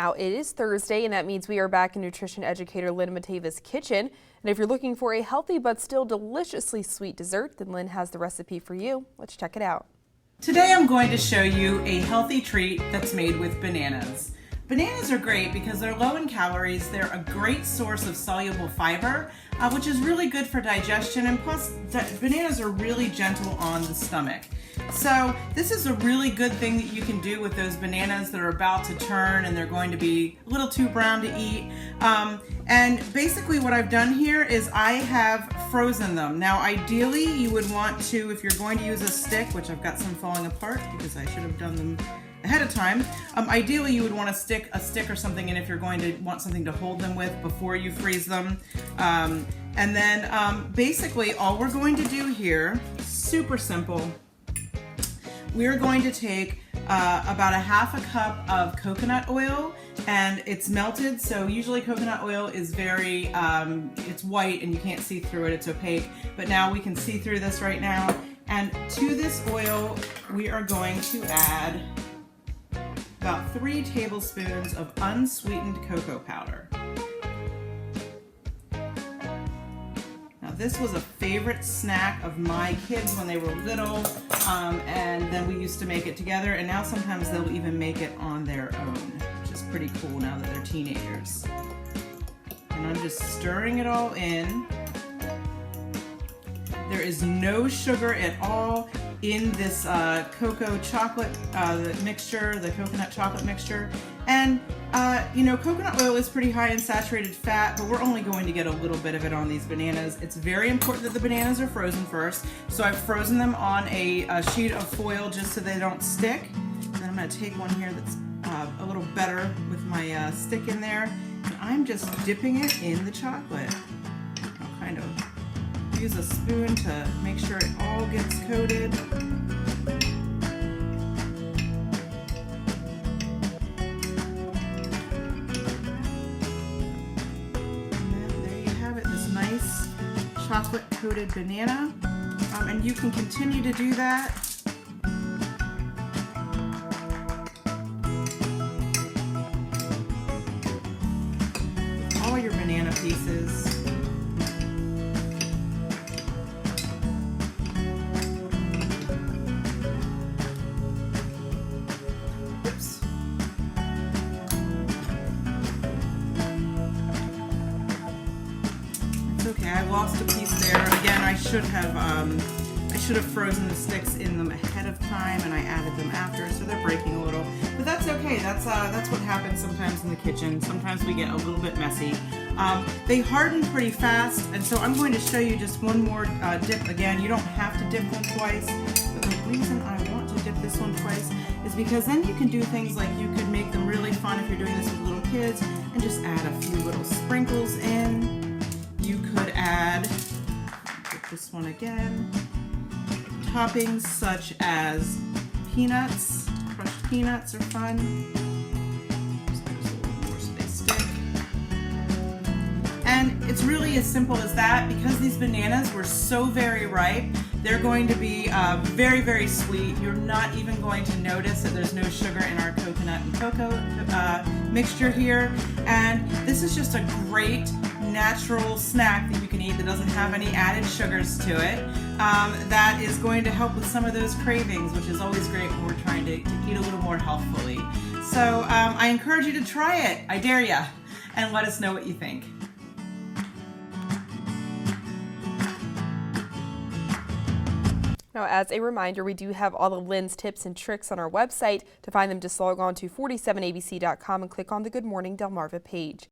Now it is Thursday, and that means we are back in nutrition educator Lynn Matava's kitchen. And if you're looking for a healthy but still deliciously sweet dessert, then Lynn has the recipe for you. Let's check it out. Today I'm going to show you a healthy treat that's made with bananas. Bananas are great because they're low in calories, they're a great source of soluble fiber, which is really good for digestion, and plus bananas are really gentle on the stomach. So this is a really good thing that you can do with those bananas that are about to turn and they're going to be a little too brown to eat. And basically what I've done here is I have frozen them. Now ideally you would want to, if you're going to use a stick, which I've got some falling apart because I should have done them ahead of time, ideally you would want to stick a stick or something in if you're going to want something to hold them with before you freeze them. And then basically all we're going to do here, super simple, we're going to take about a half a cup of coconut oil, and it's melted, so usually coconut oil is very, it's white and you can't see through it, it's opaque, but now we can see through this right now. And to this oil we are going to add about 3 tablespoons of unsweetened cocoa powder. Now this was a favorite snack of my kids when they were little, and then we used to make it together, and now sometimes they'll even make it on their own, which is pretty cool now that they're teenagers. And I'm just stirring it all in. There is no sugar at all in this cocoa chocolate mixture, the coconut chocolate mixture. And you know, coconut oil is pretty high in saturated fat, but we're only going to get a little bit of it on these bananas. It's very important that the bananas are frozen first. So I've frozen them on a sheet of foil just so they don't stick. And then I'm going to take one here that's a little better with my stick in there. And I'm just dipping it in the chocolate. I'll kind of use a spoon to make sure it all gets coated. And then there you have it, this nice chocolate coated banana. And you can continue to do that. With all your banana pieces. Okay, I lost a piece there. Again, I should have frozen the sticks in them ahead of time, and I added them after, so they're breaking a little. But that's okay. That's what happens sometimes in the kitchen. Sometimes we get a little bit messy. They harden pretty fast, and so I'm going to show you just one more dip. Again, you don't have to dip them twice, but the reason I want to dip this one twice is because then you can do things like you could make them really fun if you're doing this with little kids, and just add a few little sprinkles in. You could add, get this one again, toppings such as peanuts. Crushed peanuts are fun. Just a little more so they stick. And it's really as simple as that. Because these bananas were so very ripe, they're going to be very, very sweet. You're not even going to notice that there's no sugar in our coconut and cocoa mixture here. And this is just a great natural snack that you can eat that doesn't have any added sugars to it, that is going to help with some of those cravings, which is always great when we're trying to eat a little more healthfully. So I encourage you to try it, I dare ya, and let us know what you think. Now, as a reminder, we do have all of Lynn's tips and tricks on our website. To find them, just log on to 47abc.com and click on the Good Morning Delmarva page.